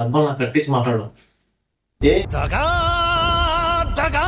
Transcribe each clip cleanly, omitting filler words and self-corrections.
అర్థం నాకు కట్టించి మాట్లాడు. ఏ దగా దగా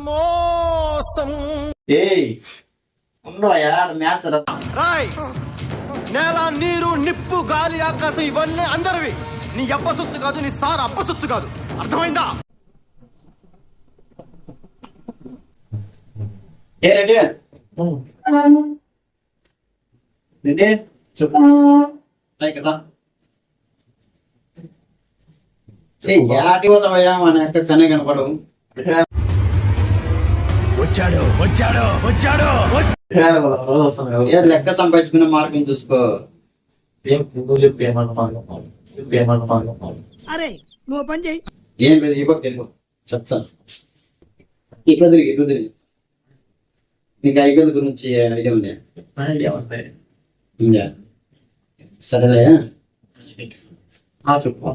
మోసం. ఏ ఉండవయ్యా మ్యాచ్ రాయ్. నేల నీరు నిప్పు గాలి ఆకాశం ఇవన్నీ అందరివి. నీ అబ్బ సొత్తు కాదు, నీ సార్ అబ్బ సొత్తు కాదు. అర్థమైందా? ఏ రెడీ రెడీ చెప్పు కదా. ఏ యాటి పోతావయ్యా మన యొక్క కనే కనపడవు. వచ్చాడు వచ్చాడు వచ్చాడు. రోజు వస్తాను కదా. ఏ లెక్క సంపాదించుకునే మార్గం చూసుకో. ఏం నువ్వు చెప్పి ఏమన్నా అరే నువ్వు పని చేయి. ఏం లేదు ఈ పక్క తెలుగు చెప్తాను. ఇట్లా తిరిగి నీకు ఐపీఎల్ గురించి ఐడియా ఉంది? ఐడియా ఉంది. ఉందా? సరేలే చెప్పు.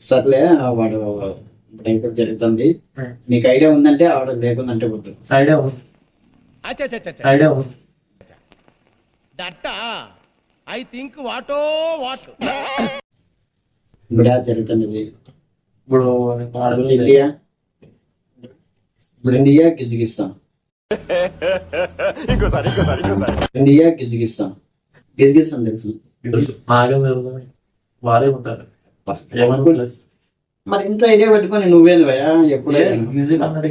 సర్లే వాడు ఐపీఎల్ జరుగుతుంది. నీకు ఐడియా ఉందంటే ఆవిడ లేకుందంటే వద్దు. ఐడియా ఉంది. ఐడియా ఉంది. ఐ థింక్ వాటో వాట్. ఇప్పుడు జరుగుతున్నది ఇప్పుడు India India Kyrgyzstan. India Kyrgyzstan. Kyrgyzstan తెలుసు? నాగం వారే ఉంటారు. మరి ఇంత ఐడియా పెట్టుకొని నువ్వేంది భయ్యా ఎప్పుడే గిజిగా అంటే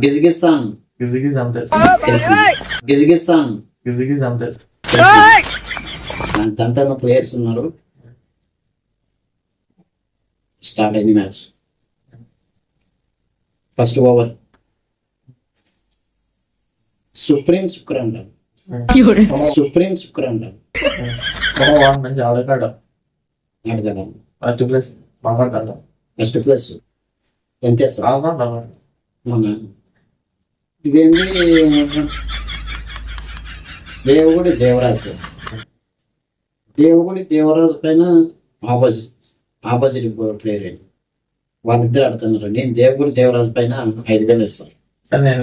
కిర్గిజిస్తాన్. గిజిగిజ్ అంతే. కిర్గిజిస్తాన్ గిజిగిజ్ అంతే. దాంట్లో ప్లేయర్స్ ఉన్నారు. స్టార్ట్ అయింది మ్యాచ్. ఫస్ట్ ఓవర్ సుప్రీం శుక్ర అంటారు. సుప్రీం శుక్ర అంటారు. మంచి ఆడతాడు. ఆడతాడా? ఫస్ట్ ప్లేస్ మాట్లాడతాడు. ఫస్ట్ ప్లేస్ ఎంత చేస్తారు? మొన్న ఇదేంటి దేవుడి దేవరాజు. దేవుడి దేవరాజు పైన ఆపోజిట్ ప్లేయర్ వాళ్ళిద్దరు ఆడుతున్నారు. నేను దేవుడి దేవరాజు పైన 5,000 ఇస్తాను. నేను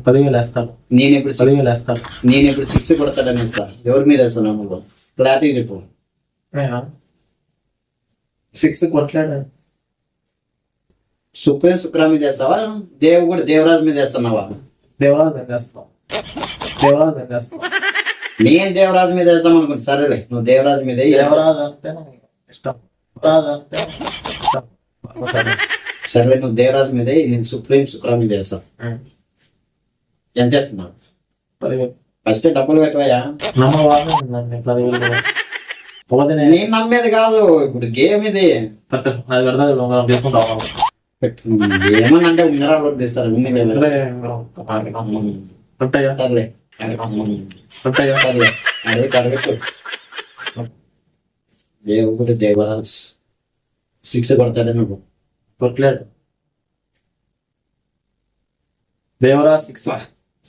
10,000 వేస్తాను. నేను ఇప్పుడు 10,000 వేస్తాను. నేను ఇప్పుడు 6 కొడతాడని ఇస్తాను. ఎవరి మీద వేస్తాను? నువ్వు క్లారిటీ చెప్పు. 6 కొట్లాడు. సుప్రీం శుక్ర మీద వేస్తావా? దేవుడి దేవరాజు మీద వేస్తున్నావా? దేవరాజు మీద వేస్తాం. దేవరాజు మీద వేస్తాం. నేను దేవరాజు మీద వేస్తాం అనుకుంటా. సరేలే నువ్వు దేవరాజు మీద. దేవరాజు అంటే ఇష్టం. సరేలే నువ్వు దేవరాజు మీద, నేను సుప్రీం శుక్ర మీద వేస్తాను. ఎంత వేస్తున్నావు? 10,000. ఫస్ట్ డబ్బులు పెట్టవయ్యా. నేను నమ్మేది కాదు. ఇప్పుడు గేమ్ ఇది. ఏమన్నా అంటే ఉంగరాలు తీస్తారు. సర్లే అడగట్టు. దేవుడు దేవరాజ్ 6 కొడతాడే నువ్వు? కొట్టలేడు. దేవరాజ్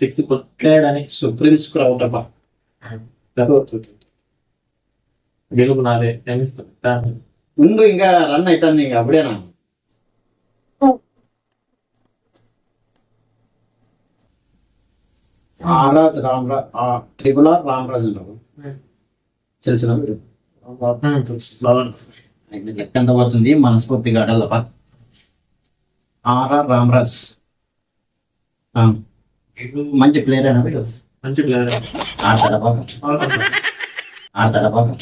6 కొట్టలేడని. సుప్రీం శుక్ర అవుట్ అబ్బా. గెలుపు నాదే. ఏమిస్తాను ముందు ఇంకా రన్ అవుతాను నీకు అప్పుడేనా? ఆరాజ్ రామరాజ్ త్రిపుల రామరాజు అంటారు. తెలిసిన మీరు లెక్క ఎంత పడుతుంది? మనస్ఫూర్తిగా ఆడాలపా. ఆర్ఆర్ రామరాజ్ మంచి ప్లేయర్ అయినా వీడు. మంచి ప్లేయర్. ఆడతాడా బాగా? ఆడతాడా బాగా?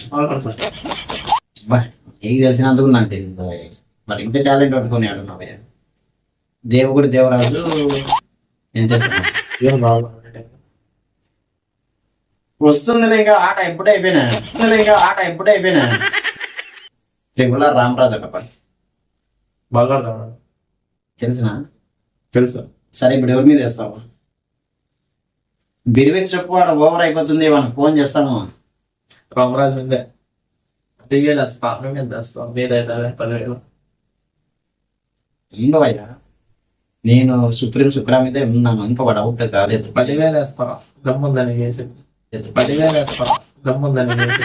నీకు తెలిసినందుకు నాకు తెలియదు. మరి ఇంత టాలెంట్ పట్టుకొని ఆడున్నావే. దేవుడి దేవరాజు ఎంత వస్తుంది? ఇంకా ఆట ఎప్పుడే అయిపోయినా. త్రిపుల రామరాజు అట బాగా తెలిసినా? తెలుసా? సరే ఇప్పుడు ఎవరి మీద వేస్తావు? బిరివిరి చెప్పు. ఆడ ఓవర్ అయిపోతుంది. వాళ్ళకి ఫోన్ చేస్తాను. రామరాజు మీదే 10,000 వేస్తా. మీద వేస్తాం. మీదైతే 10,000. ఉండవయ్యా, నేను సుప్రీం శుక్ర మీదే ఉన్నాను. ఇంకా వాడు అవుట్ కాలేదు. 10,000 వేస్తా. దమ్ముందని వేసి 10,000 వేస్తా. దమ్ముందని వేసి.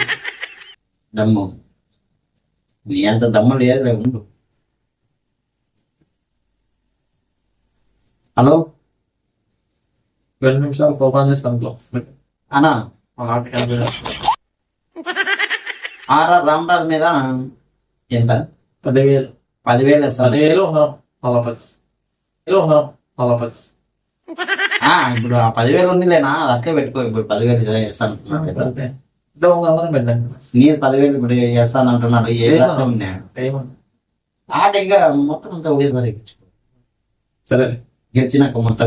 దమ్ము నీ అంత దమ్ము లేదు. ఉండు. హలో 2 నిమిషాలు ఫోన్ చేసి అనుకో అన్నా. ఆటకి ఆర్ఆర్ రామరాజు మీద ఎంత 10,000. 10,000 వేస్తాను. 10,000 ఉంగరం 40. 10,000 ఉంగరం 40. ఇప్పుడు ఆ 10,000 ఉందిలేనా, అది అట్లే పెట్టుకో. ఇప్పుడు 10,000 చేస్తాను. ఇదో ఉంగరం పెట్టండి. నేను 10,000 ఇప్పుడు చేస్తాను అంటున్నాడు. ఏ రాష్ట్రం ఉన్నాడు ఏమన్నా ఆట ఇంకా మొత్తం అంతా ఒకేసారి సరే గెలిచినాక మొత్తం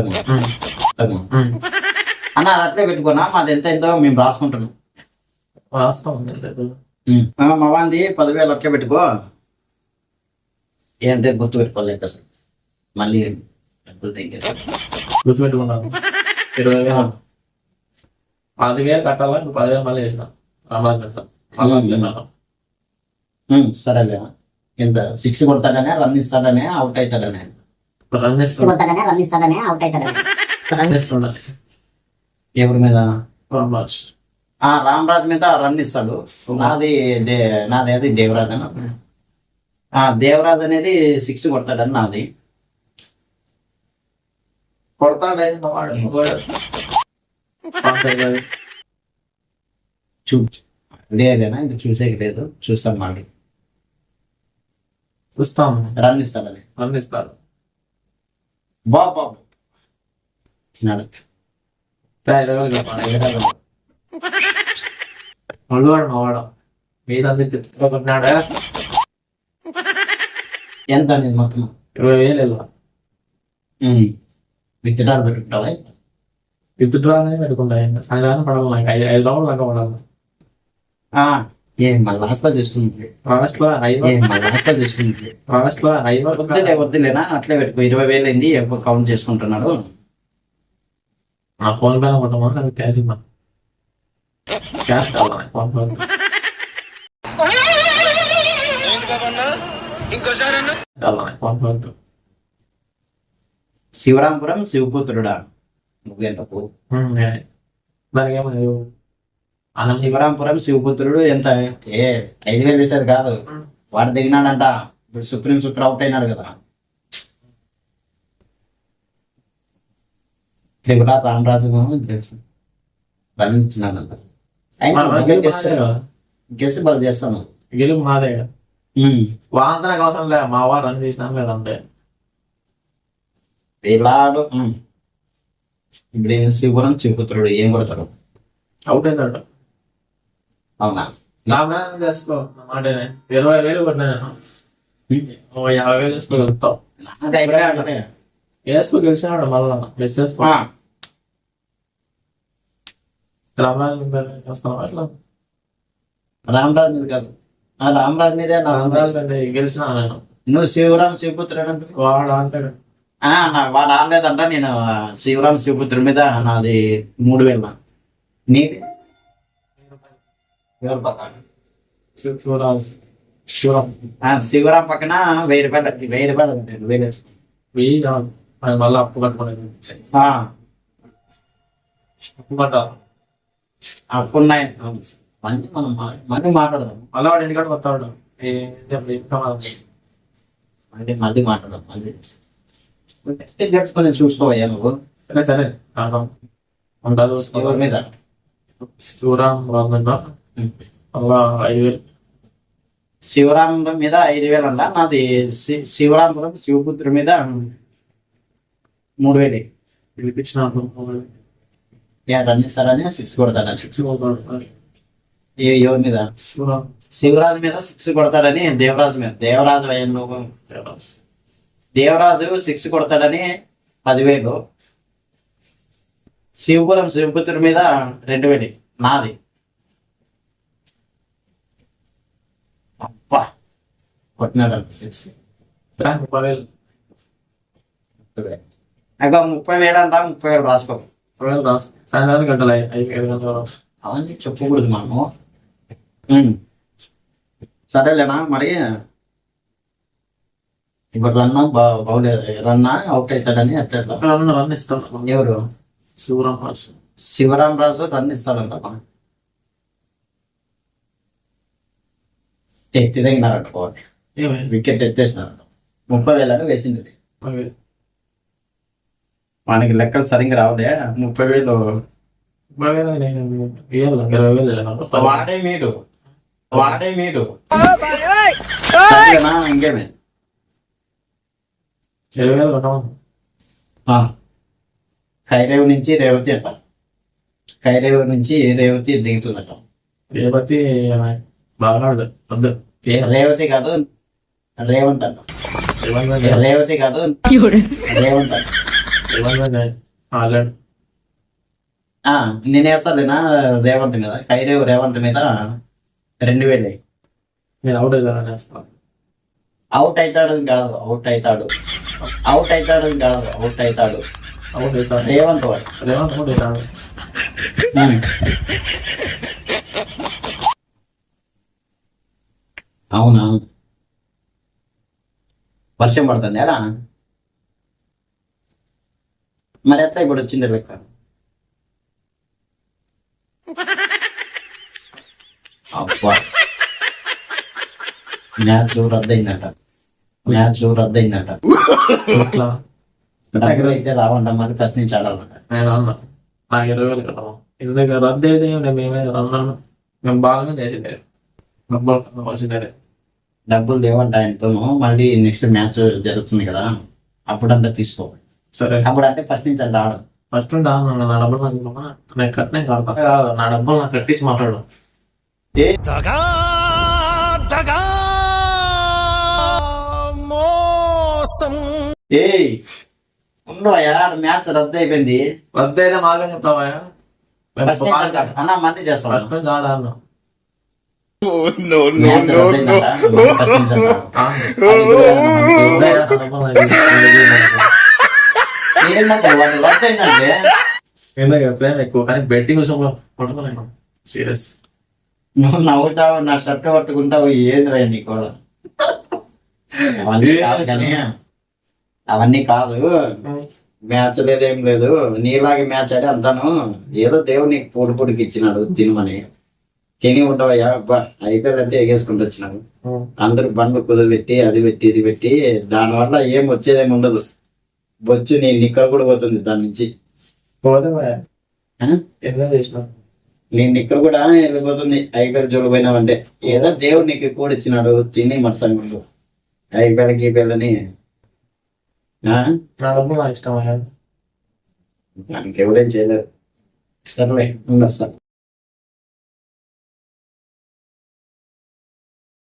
అన్న అది అట్లే పెట్టుకున్నా. మాది ఎంత ఎంతో మేము రాసుకుంటున్నాం. వాస్తవం మా వాంది 10,000 అట్లే పెట్టుకో. ఏంటంటే గుర్తు పెట్టుకోలేక అసలు మళ్ళీ డబ్బులు తెగేస్తాను. గుర్తుపెట్టుకున్నాను. 20,000 10,000 కట్టాలా, ఇప్పుడు 10,000 మళ్ళీ చేసిన రామరాజు పెట్టాను. సరేలే. ఎంత 6 కొడతాడనే, రన్ ఇస్తాడనే, అవుట్ అవుతాడనే. రన్ ఇస్తుండాలి. ఎవరి మీద? రామరాజు. రామరాజు మీద రన్ ఇస్తాడు. నాది అది దేవరాజ్ అని. దేవరాజ్ అనేది 6 కొడతాడని నాది. కొడతాడే లేదేనా ఇంకా చూసేకి లేదు. చూస్తాం మళ్ళీ. చూస్తాం. రన్ ఇస్తాడని. రన్ ఇస్తాడు. బాబు చిన్నాడు. 20,000 చెప్పాలి. మళ్ళీ మావాడు మీరందరూ తిట్టుకోకున్నాడా? ఎంత అనేది మొత్తం? 20,000 విత్తనాలు పెట్టుకుంటావా? విత్డ్రానే పెట్టుకుంటాయి. సాయంత్రం పడాలి. నాకు 5 రౌండ్లు దాకా పడాలి. మళ్ళీ లాస్ట్ లో తీసుకుంటుంది. లాస్ట్ లో 5 వద్దులేనా అట్లే పెట్టుకో. 20,000 అయింది. ఎక్కువ కౌంట్ చేసుకుంటున్నాడు. నా ఫోన్ పైన కొట్టమని అది క్యాష్ ఇమ్మా. క్యాష్ కావాలి ఫోన్ పైన. ఫోన్ పైన శివరాంపురం శివపుత్రుడా నువ్వేంటప్పు? దానికి ఏమో శివరాంపురం శివపుత్రుడు ఎంత? 5,000 వేసేది కాదు. వాడు దిగినాడంట. ఇప్పుడు సుప్రీం సూపర్ అవుట్ అయినాడు కదా. త్రిపుర రామరాజు తెలుసు రన్ ఇచ్చినాడంట. గెస్ బాగా చేస్తాను. గెలుపు మాదే. వాంత నాకు అవసరం లే. మా వారు రన్ చేసినా లేదంటే పిల్లాడు. ఇప్పుడు ఏం శివపురం శివపుత్రుడు ఏం కొడతాడు? అవుట్ అయిందట. అవునా? లాభం చేసుకో మాటనే. 20,000 కొట్టినా 50,000 వేసుకోగలుగుతావు. వేసుకో గెలిచినాడు మళ్ళా మిస్ చేసుకో. రామరాజు అట్లా రామరాజు మీద కాదు. రామరాజు మీదే. రామరాజు మీద గెలిచినా నేను. నువ్వు శివరాం శివపుత్రుడు అంటే వాడు అంటాడు. వాడు ఆడలేదంట. నేను శివరాం శివపుత్రుడి మీద నాది 3,000. నీది ఎవరు పక్కన? శివరాం పక్కన 1,000 రూపాయలు. 1,000 రూపాయలు 1,000 మళ్ళీ అప్పు కట్టుకునేది. అప్పు కట్టాలి. అప్పున్నాయి. మళ్ళీ మాట్లాడదాం. మళ్ళీ వాడు ఇంటికాడ వస్తాడు. మళ్ళీ మాట్లాడదాం. మళ్ళీ తెలుసుకొని చూసుకోవయ్యా నువ్వు. సరే సరే ఉంటుంది. ఎవరి మీద? శివరాం రాజు మీద అలా 5,000. శివరాం మీద 5,000 అంట. నాది శివరాంపురం శివపుత్రుడి మీద 3,000. పిలిపించిన రన్ ఇస్తారని 6 కొడతాడని. ఎవరి మీద? శివరాజు మీద 6 కొడతాడని. దేవరాజు మీద. దేవరాజు అయ్యా నువ్వు. దేవరాజు 6 కొడతాడని 10,000. శివపురం శివపుత్రుడి మీద 2,000 నాది. అబ్బా కొట్టినాడు 6. 30,000. 30,000 అంట. 30,000 రాసుకో. 30,000 రాసు. సాయంత్రానికి గంటలు 5 గంటలు అవన్నీ చెప్పకూడదు మనము. సరేలేనా మరి. ఇప్పుడు రన్నా అవుట్ అవుతాడని అట్లా రన్ ఇస్తాడు. ఎవరు? శివరాం రాజు. శివరాం రాజు రన్ ఇస్తాడంట. ఎత్తి తగినారట్టుకోవాలి. వికెట్ ఎత్తేసినారంట. 30,000 అని వేసింది. మనకి లెక్కలు సరిగ్గా రావులే. 30,000 20,000 వాడే మీరు వాడే మీరు సరేనా? ఇంకేమే 20,000 కొట్టమను. ఖైరేవు నుంచి రేవతి అంట. ఖైరేవు నుంచి రేవతి దిగుతుందట. రేపతి బాగా వద్దు. రేవతి కాదు రేవంత్ అంట. రేవతి కాదు రేవంత్ అంట. ఆల్రెడీ నేనేస్తాలేనా రేవంత్ మీద. ఖైరేవు రేవంత్ మీద 2,000. నేను అవుట్ కదా చేస్తాను. అవుట్ అవుతాడు కాదు, అవుట్ అవుతాడు, అవుట్ అవుతాడు కాదు, అవుట్ అవుతాడు. అవుట్ అవుతాడు. రేవంత్ వాడు. రేవంత్ అవుట్ అవుతాడు. అవునా? వర్షం పడుతుంది ఎలా మరి? ఎట్లా ఇప్పుడు వచ్చింది లెక్క? అబ్బా, మ్యాచ్ రద్దయిందట. మ్యాచ్ రద్దయిందట. ఇట్లా డబ్బులు అయితే రావంట, మరి ఫస్ట్ నుంచి ఆడాలంట. నేను అన్నా నాకు 20,000 కట్టము. ఎందుకు రద్దు అయితే మేమే అన్నాను. మేము బాగా చేసిండే డబ్బులు వచ్చిండే. డబ్బులు లేవంట ఆయనతోను. మళ్ళీ నెక్స్ట్ మ్యాచ్ జరుగుతుంది కదా, అప్పుడంటే తీసుకో. సరే అప్పుడంటే ఫస్ట్ నుంచి అంటే ఆడు. ఫస్ట్ నా డబ్బులు నాకు ఇవ్వమా? నేను కట్టినే కాదు, నా డబ్బులు నాకు కట్టించి మాట్లాడు. ఏయ్ ఉండవయ్యా, మ్యాచ్ రద్దు అయిపోయింది. రద్దు అయితే మాగా చెప్తావా? ఫస్ట్ నుంచి అంటే ఆడు. అన్న మంది చేస్తాం. ఫస్ట్ నుంచి ఆడాను. మ్యాచ్ రద్దయిందట, ఫస్ట్ నుంచి అంటే ఆడు. అది కూడా ఏంటంటే వాడు రద్దయిందంటే ఎందుకు ప్రేమ ఎక్కువ, కానీ బెట్టింగ్ విషయంలో పడుకోలేను. సీరియస్. నువ్వు నవ్వుతావు, నా షర్ట్ పట్టుకుంటావు. ఏంద్రా నీకు? అవన్నీ కాదు కానీ, అవన్నీ కాదు. మ్యాచ్ లేదేం లేదు. నీలాగే మ్యాచ్ ఆడి అంతాను. ఏదో దేవుడు నీకు పూడి పూడికి ఇచ్చినాడు తినమని. తిని ఉండవయ్యా. అబ్బా ఐపీఎల్ అంటే ఎగేసుకుంటూ వచ్చినాడు. అందరు బండ్లు కుదబెట్టి అది పెట్టి ఇది పెట్టి, దానివల్ల ఏం వచ్చేదేమి ఉండదు. బొచ్చు నీ నిక్కర కూడా పోతుంది దాని నుంచి. పోతే ఆ? ఎలా చేసినా నీ నిక్కర కూడా వెళ్ళిపోతుంది ఐపీఎల్ జోలు పోయినావంటే. ఏదో దేవుడు నీకు కూడా ఇచ్చినాడు, తిని మనసంగా ఐపీఎల్ గీపీఎల్ అని. నా డబ్బులు నాకు ఇష్టం. దానికి ఎవరేం చేయలేదు. సర్లే ఉండొస్తా.